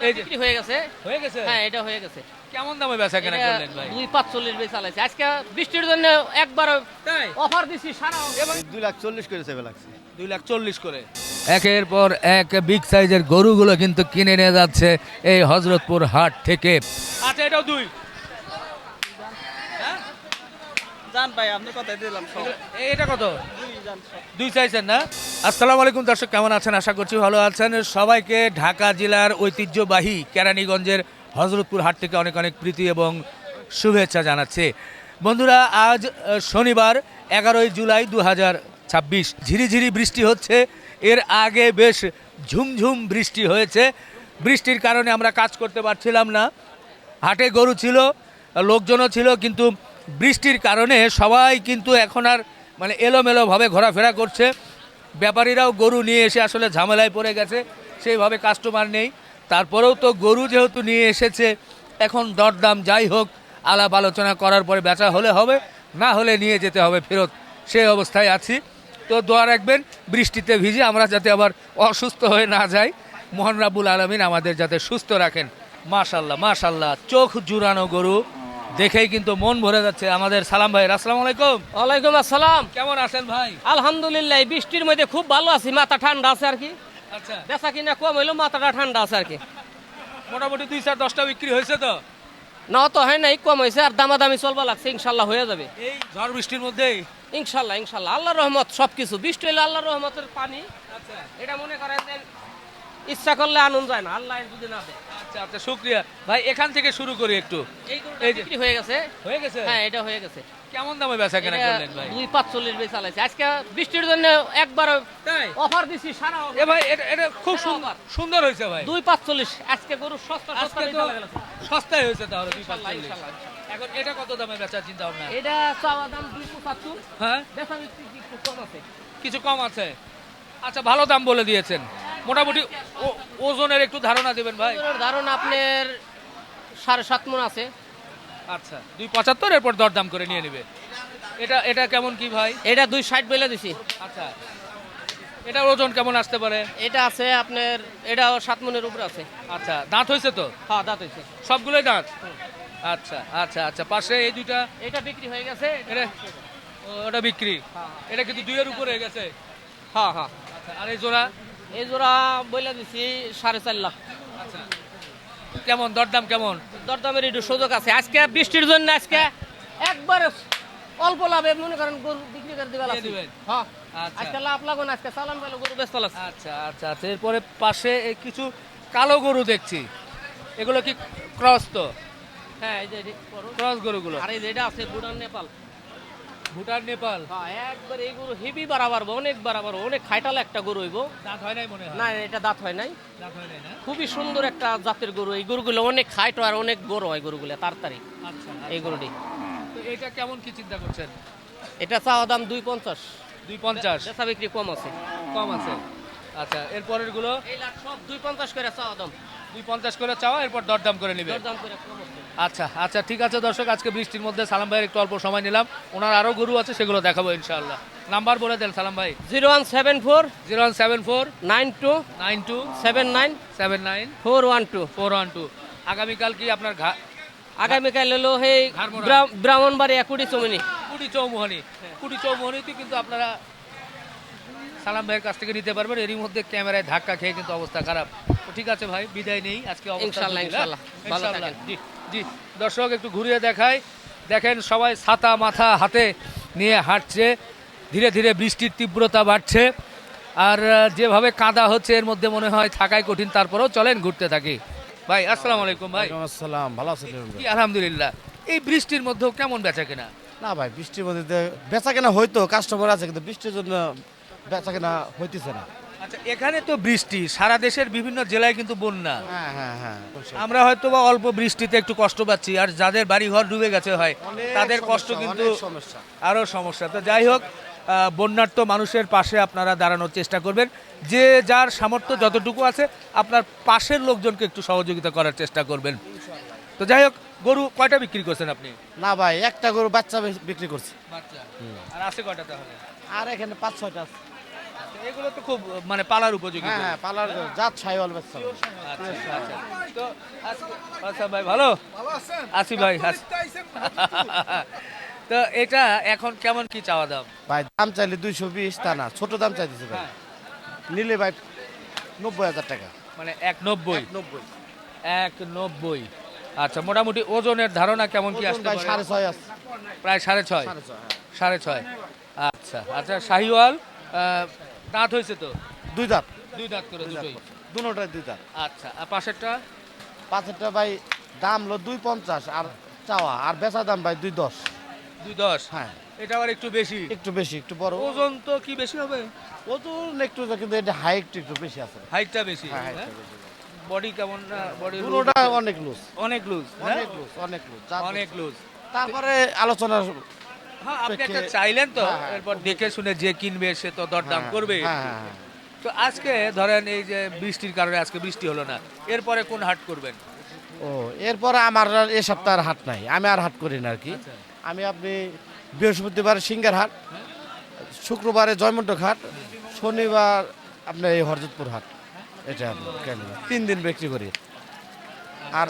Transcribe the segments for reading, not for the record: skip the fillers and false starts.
এই যে বিক্রি হয়ে গেছে। হয়ে গেছে। হ্যাঁ, এটা হয়ে গেছে। কেমন দামে বেচা কেনা এটা করলেন ভাই? 2.45 বেচা চালাইছে। আজকে বৃষ্টির জন্য একবার তাই অফার দিছি সারা। 2,40,000 করে চেপে লাগছে। 2,40,000 করে। একের পর এক বিগ সাইজের গরুগুলো কিন্তু কিনে নিয়ে যাচ্ছে এই হযরতপুর হাট থেকে। আচ্ছা, এটাও দুই। জান ভাই আপনি কথাই দিলাম সব। এটা কত? দুই চাইছেন না? আসসালামু আলাইকুম দর্শক, কেমন আছেন? আশা করছি ভালো আছেন। সবাইকে ঢাকা জেলার ঐতিহ্যবাহী কেরানীগঞ্জের হযরতপুর হাট থেকে অনেক অনেক প্রীতি এবং শুভেচ্ছা জানাচ্ছে। বন্ধুরা, আজ শনিবার 11ই জুলাই 2026। ঝিরিঝিরি বৃষ্টি হচ্ছে। এর আগে বেশ ঝুমঝুম বৃষ্টি হয়েছে। বৃষ্টির কারণে আমরা কাজ করতে পারছিলাম না। হাটে গরু ছিল, লোকজনও ছিল, কিন্তু বৃষ্টির কারণে সবাই কিন্তু এখন আর মানে এলোমেলোভাবে ঘোরাফেরা করছে। ব্যাপারীরাও গরু নিয়ে এসে আসলে ঝামেলায় পড়ে গেছে, সেইভাবে কাস্টমার নেই। তারপরেও তো গরু যেহেতু নিয়ে এসেছে, এখন দরদাম যাই হোক আলাপ আলোচনা করার পরে বেচা হলে হবে, না হলে নিয়ে যেতে হবে ফেরত, সেই অবস্থায় আছি। তো দোয়া রাখবেন বৃষ্টিতে ভিজে আমরা যাতে আবার অসুস্থ হয়ে না যাই। মহান রাব্বুল আলামিন আমাদের যাতে সুস্থ রাখেন। মাশাল্লাহ মাশাল্লাহ, চোখ জুড়ানো গরু দেখেই কিন্তু মন ভরে যাচ্ছে। আমাদের সালাম ভাই, আসসালামু আলাইকুম। ওয়ালাইকুম আসসালাম। কেমন আছেন ভাই? আলহামদুলিল্লাহ, এই বৃষ্টির মধ্যে খুব ভালো আছি, মাথা ঠান্ডা আছে আর কি। আচ্ছা, বেচা কিনা কম হইলো, মাথাটা ঠান্ডা আছে আর কি। মোটামুটি 2-4-10টা বিক্রি হয়েছে তো? না তো হয় নাই, কম হয়েছে, আর দামাদামি চলবা লাগছে। ইনশাল্লাহ হয়ে যাবে। এই ঝড় বৃষ্টির মধ্যেই ইনশাল্লাহ ইনশাল্লাহ, আল্লাহর রহমত সবকিছু। বৃষ্টি হইলে আল্লাহর রহমতের পানি। আচ্ছা এটা মনে করেন যে ইচ্ছা করলে আনন্দ যায় না, আল্লাহ যদি না দেয়। আচ্ছা আচ্ছা, শুকরিয়া ভাই। এখান থেকে শুরু করি একটু। এই গরুটা এই যে বিক্রি হয়ে গেছে। হয়ে গেছে। হ্যাঁ, এটা হয়ে গেছে। কেমন দামে বেচা কেনা করলেন ভাই? 2.45 বেচা চালাইছে। আজকে বৃষ্টির জন্য একবার তাই অফার দিছি সারা। এ ভাই, এটা খুব সুন্দর অফার। সুন্দর হয়েছে ভাই। 2.45 আজকে গরু সস্তা সস্তা আজকে বেচা তো লাগলো। সস্তায় হয়েছে তাহলে ইনশাল্লাহ 2.45। ইনশাল্লাহ। এখন এটা কত দামে বেচার চিন্তা ভাবনা? এটা চাওয়া দাম 2.75, হ্যাঁ, বেচা বিক্রি একটু কম আছে। কিছু কম আছে। আচ্ছা, ভালো দাম বলে দিয়েছেন। মোটামুটি ওজনের একটু ধারণা দিবেন ভাই। গরুর ধারণা আপনার 7.5 মণ আছে। আচ্ছা, 2.75 এরপর দরদাম করে নিয়ে নেবে। এটা এটা কেমন কি ভাই? এটা 2.60 বলে দিছি। আচ্ছা, এটার ওজন কেমন আসতে পারে? এটা আছে আপনার, এটাও 7 মণের উপরে আছে। আচ্ছা, দাঁত হয়েছে তো? হ্যাঁ, দাঁত হয়েছে। সবগুলোই দাঁত? আচ্ছা আচ্ছা আচ্ছা, পাশে এই দুইটা এটা বিক্রি হয়ে গেছে। এটা ওটা বিক্রি। হ্যাঁ। এটা কিন্তু 2-এর উপরে হয়ে গেছে। হ্যাঁ হ্যাঁ, আচ্ছা, আর এই জোড়া? এই জোড়া বলে দিছি 4.5 লাখ। আচ্ছা, কেমন দরদাম কেমন? দরদামের একটু সুযোগ আছে। আজকে বৃষ্টির জন্য আজকে একবার অল্প লাভে মনে করেন গরু বিক্রি করে দিবে দিয়ে দিবেন। হ্যাঁ, আচ্ছা আজকে লাভ লাগবে না, আজকে চালান পেলে গরু ব্যস্ত লাগছে। আচ্ছা আচ্ছা আচ্ছা, এরপরে পাশে এই কিছু কালো গরু দেখছি। এগুলো কি ক্রস তো? হ্যাঁ, এই যে গরু। ক্রস গরুগুলো। আর এই যে এটা আছে ভুটান নেপাল। ভুটান নেপাল। হ্যাঁ, একবার এই গরু হেভি বাড়াবার, অনেক বাড়াবার, অনেক খাইটাল একটা গরু হইব। দাঁত হয় নাই মনে হয়? না, এটা দাঁত হয় নাই। দাঁত হয় নাই না? খুবই সুন্দর একটা জাতের গরু। এই গরুগুলো অনেক খাইট আর অনেক বড় হয় গরুগুলো, তাড়াতাড়ি। আচ্ছা, এই গরুটি তো এটা কেমন কি চিন্তা করছেন? এটা চাওয়া দাম 2.50, 2.50 বেচা বিক্রি কম আছে। কম আছে। আচ্ছা, এরপরের গুলো এই লাখ সব 2.50 করে চাওয়া দাম, 2.50 করে চাওয়া, এরপর দরদাম করে নিবে। দরদাম করে কম আছে। আচ্ছা আচ্ছা, ঠিক আছে দর্শক, আজকে বৃষ্টির মধ্যে সালাম ভাইয়ের একটু অল্প সময় নিলাম। ওনার আরও গরু আছে, সেগুলো দেখাবো ইনশাআল্লাহ। নাম্বার বলে দেন সালাম ভাই। 0174 0174 92 92 79 79 412। 412। আগামীকাল কি আপনার আগামীকাল হলো সেই ঘাড়মোড়া। ব্রাহ্মণবাড়িয়া কুড়ি চমনি। কুটি চৌমোহনী। কুটি চৌমোহনীতে কিন্তু আপনারা সালাম ভাইয়ের কাছ থেকে নিতে পারবেন। এরই মধ্যে ক্যামেরায় ধাক্কা খেয়ে কিন্তু অবস্থা খারাপ। তো ঠিক আছে ভাই, বিদায় নেই আজকে। ইনশাআল্লাহ, ইনশাআল্লাহ, ভালো ইনশাআল্লাহ। থাকেন। জি জি, দর্শক একটু ঘুরিয়ে দেখাই। দেখেন সবাই ছাতা মাথা হাতে নিয়ে হাঁটছে। ধীরে ধীরে বৃষ্টির তীব্রতা বাড়ছে। আর যেভাবে কাদা হচ্ছে এর মধ্যে মনে হয় থাকাই কঠিন। তারপরেও চলেন ঘুরতে থাকি। ভাই আসসালামু আলাইকুম ভাই। আসসালাম, ভালো আছেন? জি, আলহামদুলিল্লাহ। এই বৃষ্টির মধ্যেও কেমন বেচা কেনা? না ভাই, বৃষ্টির মধ্যে বেচা কেনা হয়তো, কাস্টমার আছে, কিন্তু বৃষ্টির জন্য বেচা কেনা হইতেছে না। আচ্ছা, এখানে তো বৃষ্টি, সারা দেশের বিভিন্ন জেলায় কিন্তু বন্যা। হ্যাঁ হ্যাঁ হ্যাঁ, আমরা হয়তো বা অল্প বৃষ্টিতে একটু কষ্ট পাচ্ছি, আর যাদের বাড়ি ঘর ডুবে গেছে হয় তাদের কষ্ট কিন্তু সমস্যা। আরো সমস্যা। তো যাই হোক, বন্যার্ত মানুষের পাশে আপনারা দাঁড়ানোর চেষ্টা করবেন। যে যার সামর্থ্য যতটুকু আছে আপনার পাশের লোকজনকে একটু সহযোগিতা করার চেষ্টা করবেন। তো যাই হোক, গরু কয়টা বিক্রি করছেন আপনি? না ভাই, একটা গরু বাচ্চা বিক্রি করছে। বাচ্চা। আর আছে কয়টা তাহলে? আর এখানে 5-6টা আছে। এগুলো তো খুব মানে পালার উপযোগী হ্যাঁ গরু। হ্যাঁ, পালার জাত ছাইওয়াল বাচ্চা। আচ্ছা আচ্ছা, তো আচ্ছা ভাই ভালো আছি ভাই আছি। তো এটা এখন কেমন কি চাওয়া দাম? ভাই দাম চাইলে 220, তা না ছোট দাম চাইতেছে ভাই। হ্যাঁ। নিলে ভাই 90,000 টাকা। মানে 190 90 190। আচ্ছা মোটামুটি ওজনের ধারণা কেমন কি আসতে ভাই পারে? 6.5 আছে। প্রায় 6.5 6.5 6.5। আচ্ছা আচ্ছা শাহিওয়াল দাঁত হয়েছে তো? দুই দাঁত। দুই দাঁত করে দুটোই। দুটোটাই দুই দাঁত। আচ্ছা আর পাশেরটা? পাঁচেরটা ভাই দাম হলো 250 আর চাওয়া আর বেচা দাম ভাই 210। 210। হ্যাঁ এটা আবার একটু বেশি। একটু বেশি একটু বড়। ওজন তো কি বেশি হবে? ওজন একটু কিন্তু এটা হাইট একটু বেশি আছে। হাইটটা বেশি। হ্যাঁ হাইটটা বেশি। বডি কেমন না? বডি দুটোটা অনেক লুজ। অনেক লুজ। অনেক লুজ অনেক লুজ। অনেক লুজ। তারপরে আলোচনা। হ্যাঁ আপনি একটা দেখে- চাইলেন তো হ্যাঁ, হ্যাঁ। এরপর দেখে শুনে যে কিনবে সে তো দরদাম হ্যাঁ, করবে। হ্যাঁ, হ্যাঁ। তো আজকে ধরেন এই যে বৃষ্টির কারণে আজকে বৃষ্টি হলো না, এরপরে কোন হাট করবেন? ও এরপরে আমার আর এ সপ্তাহের হাট নাই, আমি আর হাট করি না আর কি। আচ্ছা। আমি আপনি বৃহস্পতিবার সিঙ্গার হাট, শুক্রবারে জয়মন্টক হাট, শনিবার আপনার এই হরজতপুর হাট। এটা কেন 3 দিন বিক্রি করি। আর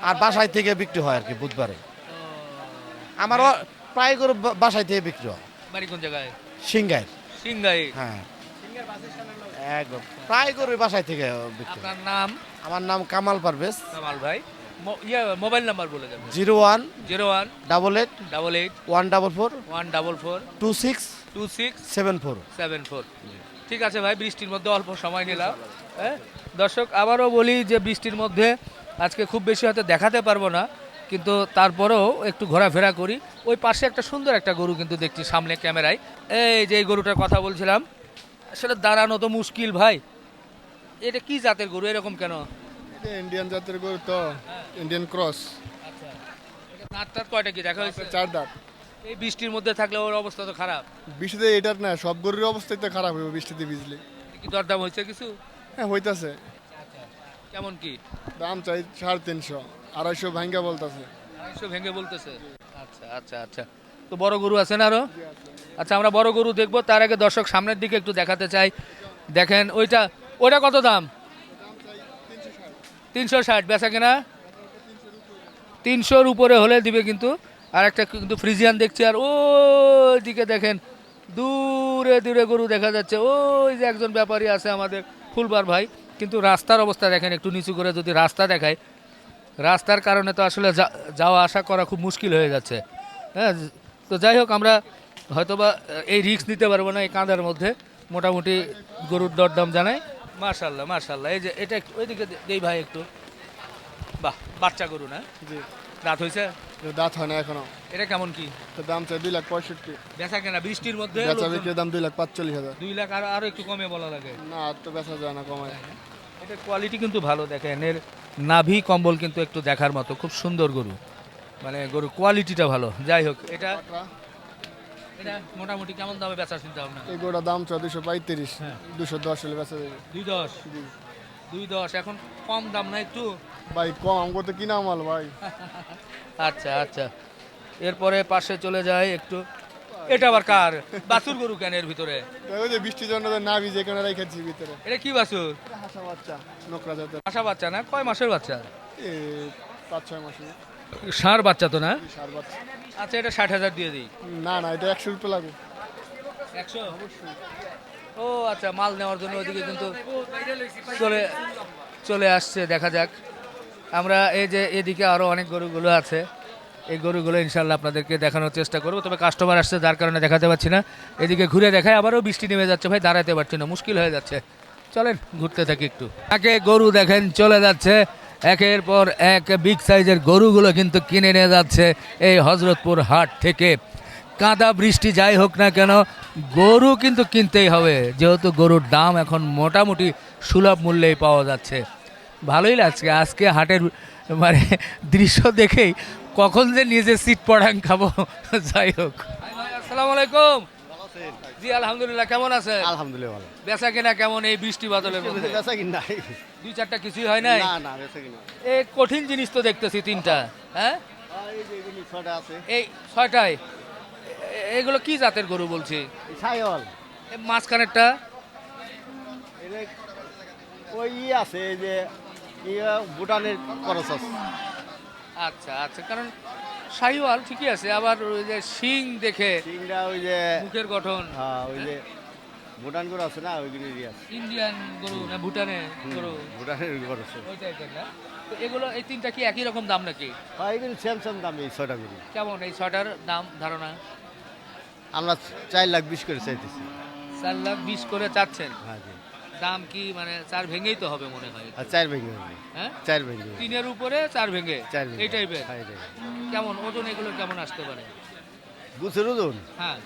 আর বাসায় থেকে বিক্রি হয় আর কি বুধবারে। আমার প্রায় করে বাসায় থেকে বিক্রি হয় বাড়ি কোন জায়গায়? সিঙ্গার। সিংগাই। হ্যাঁ একদম প্রায় করে বাসায় থেকে বিক্রি হয়। আপনার নাম? আমার নাম কামাল পারভেজ। কামাল ভাই। মোবাইল নাম্বার বলে যাবেন। 01 01 88 88 144 144 26 26 74। 74। ঠিক আছে ভাই, বৃষ্টির মধ্যে অল্প সময় নিলাম। হ্যাঁ দর্শক আবারও বলি যে বৃষ্টির মধ্যে আজকে খুব বেশি হয়তো দেখাতে পারবো না, কিন্তু তারপরেও একটু ঘোরাফেরা করি। ওই পাশে একটা সুন্দর একটা গরু কিন্তু দেখছি সামনে ক্যামেরায়। এই যে এই গরুটার কথা বলছিলাম, আসলে দাঁড়ানো তো মুশকিল ভাই। এটা কি জাতের গরু, এরকম কেন? এটা ইন্ডিয়ান জাতের গরু তো, ইন্ডিয়ান ক্রস। আচ্ছা এটা দাঁতটার কয়টা কি দেখা হয়েছে? 4 দাঁত। এই বৃষ্টির মধ্যে থাকলে ওর অবস্থা তো খারাপ। বৃষ্টিতে এটার না, সব গরুর অবস্থাই তো খারাপ হবে বৃষ্টিতে ভিজলে। কি দরদাম হয়েছে কিছু? হ্যাঁ হইতাছে। কেমন কি দাম চাই 350, 250 ভাঙ্গা বলতাছে। 250 ভেঙে বলতেছে? আচ্ছা আচ্ছা আচ্ছা। তো বড় গরু আছে না আরো? আচ্ছা আমরা বড় গরু দেখবো, তার আগে দর্শক সামনের দিকে একটু দেখাতে চাই। দেখেন ওইটা কত দাম? 360। বেচা কেনা 300-র উপরে হলে দিবে কিন্তু। আর একটা কিন্তু ফ্রিজিয়ান দেখছি, আর ওই দিকে দেখেন দূরে দূরে গরু দেখা যাচ্ছে। ওই যে একজন ব্যাপারী আছে আমাদের ফুলবার ভাই, কিন্তু রাস্তার অবস্থা দেখেন, একটু নিচু করে যদি রাস্তা দেখায়, রাস্তার কারণে তো আসলে যাওয়া আসা করা খুব মুশকিল হয়ে যাচ্ছে। হ্যাঁ তো যাই হোক, আমরা হয়তোবা এই রিস্ক নিতে পারবো না এই কাঁদার মধ্যে। মোটামুটি গরুর দরদাম জানাই। মাশাল্লাহ মাশাল্লাহ। এই যে এটা ওইদিকে দেই ভাই একটু। বাহ, বাচ্চা গরু না? জি। দাঁত হয়েছে? দাঁত হয় না এখনো। এটা কেমন কি তো দাম চাই 2,65,000। বেচা কেনা বৃষ্টির মধ্যে? বেচা বিক্রির দাম 2,45,000। 2 লাখ আরো একটু কমে বলা লাগে। না আর তো বেচা যায় না, কমায়। এটা কোয়ালিটি কিন্তু ভালো, দেখেন এর নাভি কম্বল কিন্তু একটু দেখার মতো, খুব সুন্দর গরু, মানে গরুর কোয়ালিটিটা ভালো। যাই হোক, এটা মোটামুটি কেমন দামে বেচার চিন্তা ভাবনা? এই গরুটার দাম চাই 235, হ্যাঁ। 210 হলে বেচা যাবে। 210 এখন কম দাম না একটু? ভাই কম, আমগো তো কিনা মাল ভাই। আচ্ছা আচ্ছা। এরপরে পাশে চলে যায় একটু। এটা আবার কার? বাছুর গরু কেন এর ভিতরে? ওই যে বৃষ্টির জন্য তো না ভিজে কেন রেখেছি ভিতরে। এটা কি বাছুর? হাসা বাচ্চা, নোকরা জাতের। বাসা বাচ্চা না? কয় মাসের বাচ্চা? 5-6 মাসে। ষাঁড় বাচ্চা তো না? সার বাচ্চা। আচ্ছা এটা 60,000 দিয়ে দিই। না না, এটা 100 রুপে লাগবে। 100? ও আচ্ছা, মাল নেওয়ার জন্য ওইদিকে কিন্তু চলে চলে আসছে। দেখা যাক, আমরা এই যে এদিকে আরো অনেক গরুগুলো আছে, এই গরুগুলো ইনশাল্লাহ আপনাদেরকে দেখানোর চেষ্টা করবো। তবে কাস্টমার আসছে যার কারণে দেখাতে পারছি না। এদিকে ঘুরে দেখায়, আবারও বৃষ্টি নেমে যাচ্ছে ভাই, দাঁড়াতে পারছি না, মুশকিল হয়ে যাচ্ছে। চলেন ঘুরতে থাকি একটু। একে গরু দেখেন চলে যাচ্ছে, একের পর এক বিগ সাইজের গরুগুলো কিন্তু কিনে নিয়ে যাচ্ছে এই হযরতপুর হাট থেকে। কাদা বৃষ্টি যাই হোক না কেন, গরু কিন্তু কিনতেই হবে, যেহেতু গরুর দাম এখন মোটামুটি সুলভ মূল্যেই পাওয়া যাচ্ছে। ভালোই লাগছে আজকে হাটের মানে দৃশ্য দেখেই, কখন যে নিজে সিট পড়াং খাবো। যাই হোক, আসসালামু আলাইকুম। জি আলহামদুলিল্লাহ, কেমন আছেন? আলহামদুলিল্লাহ ভালো। বেচা কেনা কেমন এই বৃষ্টি বাদলের মধ্যে? বেচা কিনা নাই। 2-4টা কিছুই হয় নাই? না না বেচা কিনা। এই কঠিন জিনিস তো দেখতেছি 3টা। হ্যাঁ এই যে এগুলি ছটা আছে। এই 6টায় এগুলো কি জাতের গরু বলছি? ছায়ল। মাঝখানেরটা? ওই আছে এই যে ইয়া ভুটানের খরচ আছে। আচ্ছা আচ্ছা, কারণ শাহিওয়াল ঠিকই আছে, আবার ওই যে শিং দেখে সিংড়া ওই যে মুখের গঠন ওই যে ভুটান গরু আছে না ওইগুলি আছে। ইন্ডিয়ান গরু না ভুটানে গরু ভুটানের গরু আছে। ওই টাইপের না? তো এগুলো এই তিনটা কি একই রকম দাম নাকি? এগুলি সেম সেম দাম এই 6টা গরু। কেমন এই ছয়টার দাম ধারণা? আমরা 4,20,000 করে চাইতেছি। 4,20,000 করে চাচ্ছেন? হ্যাঁ জি। দাম কি মানে 4 ভেঙেই তো হবে মনে হয়? আর 4 ভেঙে হবে। হ্যাঁ, 4 ভেঙে হবে। 3-এর উপরে 4 ভেঙে 4 ভেঙে। এই টাইপের। হ্যাঁ, এই কেমন ওজন এগুলো কেমন আসতে পারে? গুছের ওজন হ্যাঁ,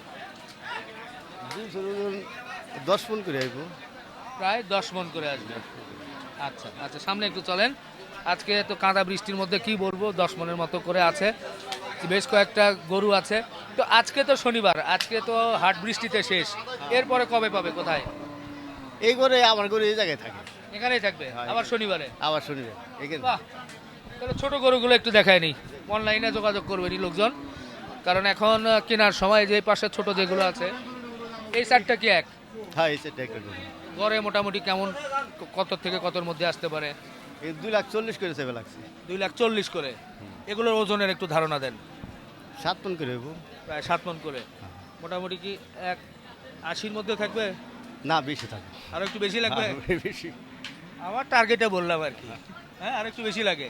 গুছের ওজন 10 মণ করে আইব। প্রায় 10 মণ করে আসবে। আচ্ছা আচ্ছা, সামনে একটু চলেন। আজকে তো কাদা বৃষ্টির মধ্যে কি বলবো, 10 মণের মতো করে আছে, বেশ কয়েকটা গরু আছে। তো আজকে তো শনিবার, আজকে তো হাট বৃষ্টিতে শেষ, এরপরে কবে পাবে কোথায়? এই করে আমার গরু এই জায়গায় থাকে। এখানেই থাকবে হ্যাঁ, আবার শনিবারে? আবার শনিবার এখানে। বাহ, তাহলে ছোট গরুগুলো একটু দেখায় নি, অনলাইনে যোগাযোগ করবেনি লোকজন, কারণ এখন কেনার সময় যে পাশে ছোট যেগুলো আছে এই সাইডটা কি এক হ্যাঁ এই সেটা একটা গরু। গড়ে মোটামুটি কেমন কত থেকে কতর মধ্যে আসতে পারে? এই 2,40,000 করে সেবে লাগছে। 2,40,000 করে। এগুলোর ওজনের একটু ধারণা দেন। 7 মণ করে হইব। প্রায় 7 মণ করে। মোটামুটি কি 1.80-র মধ্যে থাকবে? না বেশি থাকে। আরো একটু বেশি লাগবে? বেশি। আমার টার্গেটে বললাম আর কি। হ্যাঁ, আর একটু বেশি লাগে।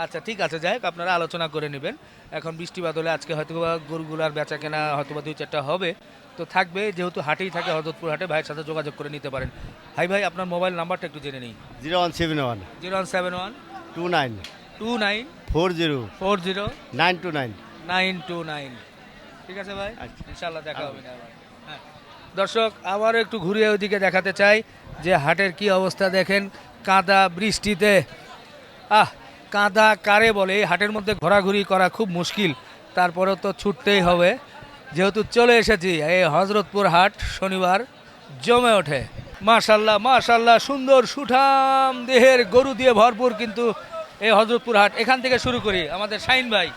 আচ্ছা ঠিক আছে, যাই হোক, আপনারা আলোচনা করে নেবেন। এখন বৃষ্টি বাদলে আজকে হয়তো বা গরুগুলার বেচা কেনা হয়তো বা 2-4টা হবে, তো থাকবে, যেহেতু হাটেই থাকে হযরতপুর হাটে, ভাইয়ের সাথে যোগাযোগ করে নিতে পারেন। ভাই আপনার মোবাইল নাম্বারটা একটু জেনে নিই। 0171 0171 29 29 40 40 929। 929। ঠিক আছে ভাই, আচ্ছা। ইনশাল্লাহ দেখা হবে না আবার। হ্যাঁ। দর্শক, আবার একটু ঘুরিয়ে ওইদিকে দেখাতে চাই যে হাটের কি অবস্থা দেখেন কাদা বৃষ্টিতে। কাদা কারে বলে, এই হাটের মধ্যে ঘোরাঘুরি করা খুব মুশকিল, তারপরেও তো ছুটতেই হবে, যেহেতু চলে এসেছি এই হযরতপুর হাট। শনিবার জমে ওঠে, মাশাল্লাহ মাশাল্লাহ, সুন্দর সুঠাম দেহের গরু দিয়ে ভরপুর কিন্তু এই হযরতপুর হাট। এখান থেকে শুরু করি, আমাদের শাহিন ভাই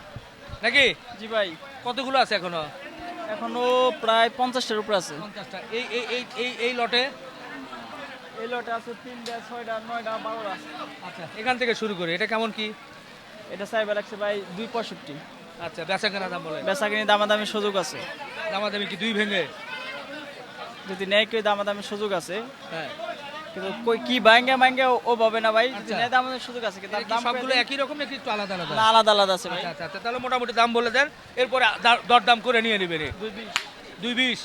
নাকি? জি ভাই, কতগুলো আছে এখনো? এখনো প্রায় 50টার উপরে আছে। 50টা। এই এই এই এই এই লটে? এই লটে আছে 3টা 6টা 9টা 12টা। আচ্ছা, এখান থেকে শুরু করি। এটা কেমন কি? এটা চাইবে লাগছে ভাই 265। আচ্ছা, বেচা কেনা দাম বলে? বেচা কিনি দামাদামি সুযোগ আছে, দামাদামি কি 2 ভেঙে? যদি নেয় কেউ দামাদামি সুযোগ আছে, হ্যাঁ। কিন্তু কই কি ভাঙ্গে ও ভাবে না ভাই, যদি আচ্ছা। নেয় দামাদামি সুযোগ আছে, কিন্তু এটা কি দাম সবগুলো একই রকম নাকি একটু আলাদা আলাদা? না, আলাদা আলাদা আছে ভাই। আচ্ছা আচ্ছা, তাহলে মোটামুটি দাম বলে দেন, এরপরে দরদাম করে নিয়ে নেবেন। 220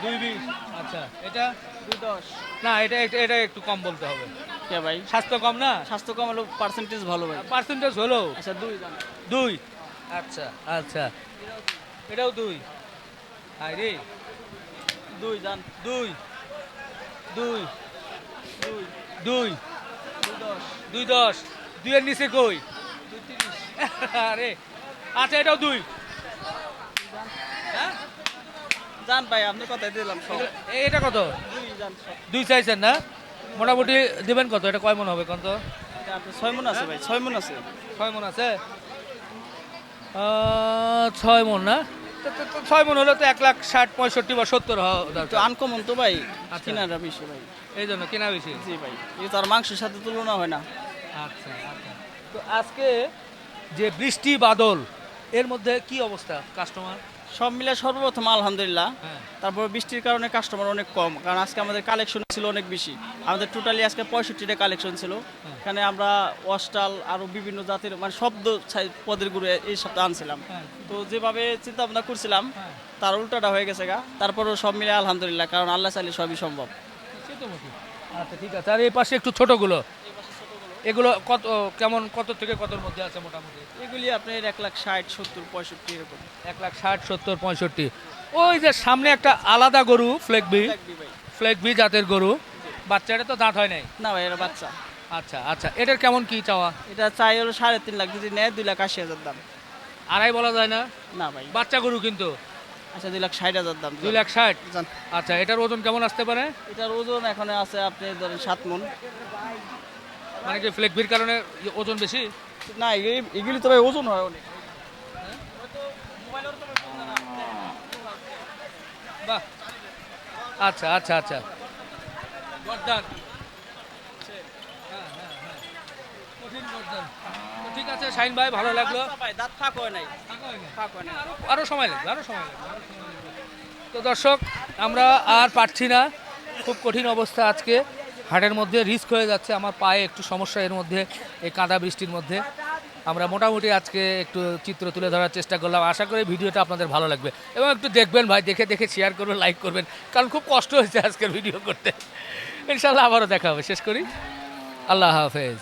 220। আচ্ছা, এটা 210। না, এটা এটা এটা একটু কম বলতে হবে। কে ভাই, স্বাস্থ্য কম না? স্বাস্থ্য কম হলো পার্সেন্টেজ ভালো ভাই। পার্সেন্টেজ হলো আচ্ছা 2 জান। 2। আচ্ছা আচ্ছা, এটাও 2। হাই রে, 2 জান। 2 2 2 2 210 210। 2 এর নিচে কই? 230 আরে আচ্ছা, এটাও 2। হ্যাঁ, জান ভাই, আপনি কথাই দিলাম সব। এটা কত? 2 জান সব। 2 চাইছেন না? মোটামুটি দিবেন কত? এটা কয় মন হবে কত? এটা আপনি 6 মণ আছে ভাই, 6 মণ আছে। 6 মন আছে? 6 মন না? 6 মন হলে তো 1,60,000, 65 বা 70 হওয়া তো দরকার। আনকমন তো ভাই, আচ্ছা। কিনারা বেশি ভাই। এই জন্য কেনা বেশি। জি ভাই, এই তো আর মাংসের সাথে তুলনা হয় না। আচ্ছা আচ্ছা। তো আজকে যে বৃষ্টি বাদল, এর মধ্যে কি অবস্থা কাস্টমার? সব মিলে সর্বপ্রথম আলহামদুলিল্লাহ। হ্যাঁ। তারপর বৃষ্টির কারণে কাস্টমার অনেক কম, কারণ আজকে আমাদের কালেকশন ছিল অনেক বেশি। আমাদের টোটালি আজকে 65টা কালেকশন ছিল। এখানে আমরা অস্টাল আরও বিভিন্ন জাতের মানে শব্দ পদের গুরু এই সপ্তাহে আনছিলাম। হ্যাঁ। তো যেভাবে চিন্তা ভাবনা করছিলাম হ্যাঁ। তার উল্টাটা হয়ে গেছে গা। তারপরও সব মিলে আলহামদুলিল্লাহ, কারণ আল্লাহ চাইলে সবই সম্ভব। সে তো বটে। আচ্ছা ঠিক আছে, আর এই পাশে একটু ছোটগুলো, এগুলো কত কেমন, কত থেকে কতর মধ্যে আছে মোটামুটি? এগুলি আপনার 1,60,000 70 65 এরকম। 1,60,000 70 65। ওই যে সামনে একটা আলাদা গরু ফ্লেগবি, লাগবে ভাই। ফ্লেগবি জাতের গরু, বাচ্চাটা তো দাঁত হয় নাই। না ভাই, এরা বাচ্চা। আচ্ছা আচ্ছা, এটার কেমন কি চাওয়া? এটা চাই হলো 3.5 লাখ, যদি নেয় 2,80,000 দাম। আড়াই বলা যায় না? না ভাই, বাচ্চা গরু কিন্তু। আচ্ছা 2,60,000 দাম। 2,60,000। জান। আচ্ছা, এটার ওজন কেমন আসতে পারে? এটার ওজন এখন আছে আপনি ধরেন 7 মণ। মানে কি ফ্লেগবির কারণে ওজন বেশি? না, এগুলি তো ভাই ওজন হয় অনেক। বাহ, আচ্ছা আচ্ছা আচ্ছা, গর্দান। তো ঠিক আছে শাহিন ভাই, ভালো লাগলো। ভাই দাঁত ফাঁক হয় নাই ফাঁক হয় নাই আরো সময় লাগবে, আরো সময় লাগবে। তো দর্শক, আমরা আর পারছি না, খুব কঠিন অবস্থা আজকে হাটের মধ্যে, রিস্ক হয়ে যাচ্ছে, আমার পায়ে একটু সমস্যা এর মধ্যে, এই কাদা বৃষ্টির মধ্যে। আমরা মোটামুটি আজকে একটু চিত্র তুলে ধরার চেষ্টা করলাম, আশা করি ভিডিওটা আপনাদের ভালো লাগবে এবং একটু দেখবেন ভাই, দেখে দেখে শেয়ার করবেন, লাইক করবেন, কারণ খুব কষ্ট হয়েছে আজকের ভিডিও করতে। ইনশাল্লাহ আবারও দেখা হবে, শেষ করি, আল্লাহ হাফেজ।